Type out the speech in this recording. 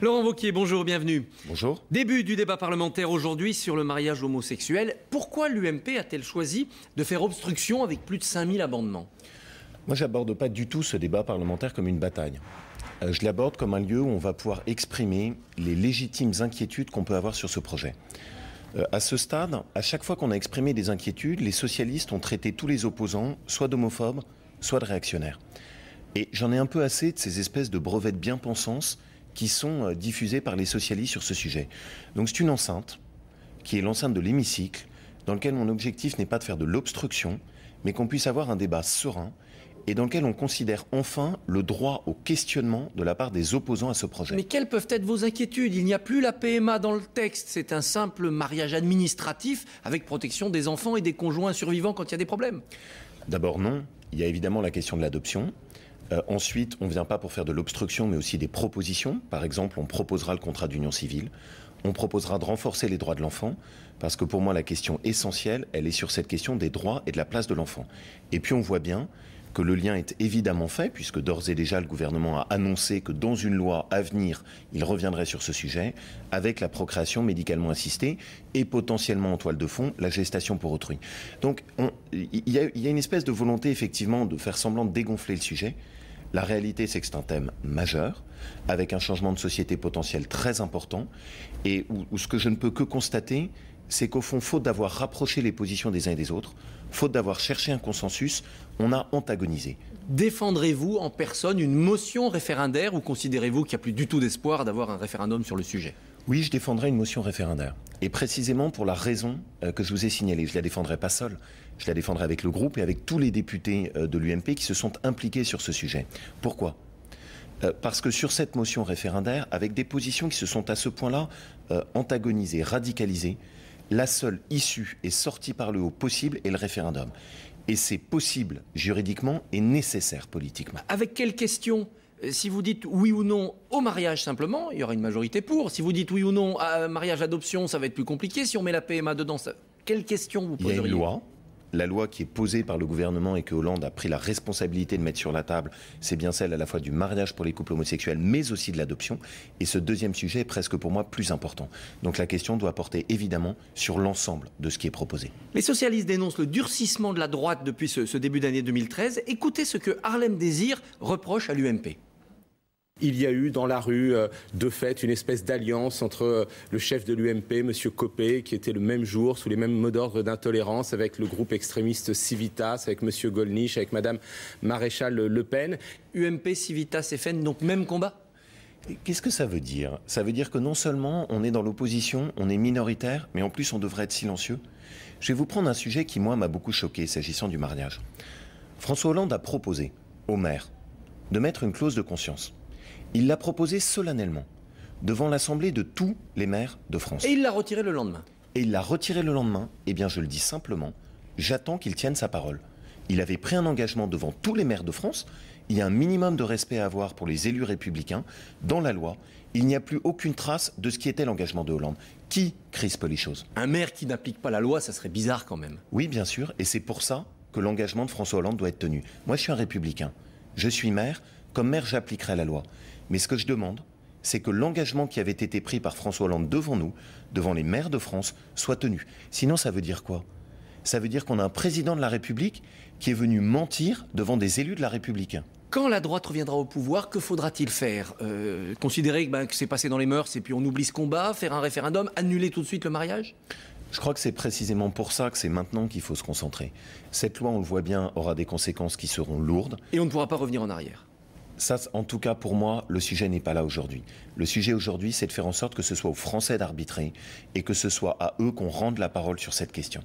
Laurent Wauquiez, bonjour, bienvenue. Bonjour. Début du débat parlementaire aujourd'hui sur le mariage homosexuel. Pourquoi l'UMP a-t-elle choisi de faire obstruction avec plus de 5000 amendements? Moi, j'aborde pas du tout ce débat parlementaire comme une bataille. Je l'aborde comme un lieu où on va pouvoir exprimer les légitimes inquiétudes qu'on peut avoir sur ce projet. À ce stade, à chaque fois qu'on a exprimé des inquiétudes, les socialistes ont traité tous les opposants soit d'homophobes, soit de réactionnaires. Et j'en ai un peu assez de ces espèces de brevets de bien-pensance qui sont diffusés par les socialistes sur ce sujet. Donc c'est une enceinte, qui est l'enceinte de l'hémicycle, dans lequel mon objectif n'est pas de faire de l'obstruction, mais qu'on puisse avoir un débat serein, et dans lequel on considère enfin le droit au questionnement de la part des opposants à ce projet. Mais quelles peuvent être vos inquiétudes? Il n'y a plus la PMA dans le texte, c'est un simple mariage administratif avec protection des enfants et des conjoints survivants quand il y a des problèmes. D'abord non, il y a évidemment la question de l'adoption. Ensuite, on ne vient pas pour faire de l'obstruction, mais aussi des propositions. Par exemple, on proposera le contrat d'union civile. On proposera de renforcer les droits de l'enfant, parce que pour moi, la question essentielle, elle est sur cette question des droits et de la place de l'enfant. Et puis, on voit bien que le lien est évidemment fait, puisque d'ores et déjà, le gouvernement a annoncé que dans une loi à venir, il reviendrait sur ce sujet, avec la procréation médicalement assistée et potentiellement en toile de fond, la gestation pour autrui. Donc, il y a une espèce de volonté, effectivement, de faire semblant de dégonfler le sujet. La réalité, c'est que c'est un thème majeur, avec un changement de société potentiel très important, et où ce que je ne peux que constater, c'est qu'au fond, faute d'avoir rapproché les positions des uns et des autres, faute d'avoir cherché un consensus, on a antagonisé. Défendrez-vous en personne une motion référendaire ou considérez-vous qu'il n'y a plus du tout d'espoir d'avoir un référendum sur le sujet? Oui, je défendrai une motion référendaire. Et précisément pour la raison que je vous ai signalée. Je ne la défendrai pas seule. Je la défendrai avec le groupe et avec tous les députés de l'UMP qui se sont impliqués sur ce sujet. Pourquoi ? Parce que sur cette motion référendaire, avec des positions qui se sont à ce point-là antagonisées, radicalisées, la seule issue est sortie par le haut possible est le référendum. Et c'est possible juridiquement et nécessaire politiquement. Avec quelles questions? Si vous dites oui ou non au mariage simplement, il y aura une majorité pour. Si vous dites oui ou non à mariage adoption, ça va être plus compliqué. Si on met la PMA dedans, quelles questions vous poseriez? Il y a une loi. La loi qui est posée par le gouvernement et que Hollande a pris la responsabilité de mettre sur la table, c'est bien celle à la fois du mariage pour les couples homosexuels, mais aussi de l'adoption. Et ce deuxième sujet est presque pour moi plus important. Donc la question doit porter évidemment sur l'ensemble de ce qui est proposé. Les socialistes dénoncent le durcissement de la droite depuis ce début d'année 2013. Écoutez ce que Harlem Désir reproche à l'UMP. Il y a eu dans la rue, de fait, une espèce d'alliance entre le chef de l'UMP, M. Copé, qui était le même jour, sous les mêmes mots d'ordre d'intolérance, avec le groupe extrémiste Civitas, avec M. Gollnisch, avec Mme Maréchal Le Pen. UMP, Civitas, FN, donc même combat? Qu'est-ce que ça veut dire? Ça veut dire que non seulement on est dans l'opposition, on est minoritaire, mais en plus on devrait être silencieux. Je vais vous prendre un sujet qui, moi, m'a beaucoup choqué, s'agissant du mariage. François Hollande a proposé aux maires de mettre une clause de conscience. Il l'a proposé solennellement, devant l'Assemblée de tous les maires de France. Et il l'a retiré le lendemain. Et il l'a retiré le lendemain. Eh bien, je le dis simplement, j'attends qu'il tienne sa parole. Il avait pris un engagement devant tous les maires de France. Il y a un minimum de respect à avoir pour les élus républicains. Dans la loi, il n'y a plus aucune trace de ce qui était l'engagement de Hollande. Qui crispe les choses? Un maire qui n'applique pas la loi, ça serait bizarre quand même. Oui, bien sûr, et c'est pour ça que l'engagement de François Hollande doit être tenu. Moi, je suis un républicain. Je suis maire. Comme maire, j'appliquerai la loi. Mais ce que je demande, c'est que l'engagement qui avait été pris par François Hollande devant nous, devant les maires de France, soit tenu. Sinon, ça veut dire quoi? Ça veut dire qu'on a un président de la République qui est venu mentir devant des élus de la République. Quand la droite reviendra au pouvoir, que faudra-t-il faire? Considérer que c'est passé dans les mœurs et puis on oublie ce combat, faire un référendum, annuler tout de suite le mariage? Je crois que c'est précisément pour ça que c'est maintenant qu'il faut se concentrer. Cette loi, on le voit bien, aura des conséquences qui seront lourdes. Et on ne pourra pas revenir en arrière. Ça, en tout cas, pour moi, le sujet n'est pas là aujourd'hui. Le sujet aujourd'hui, c'est de faire en sorte que ce soit aux Français d'arbitrer et que ce soit à eux qu'on rende la parole sur cette question.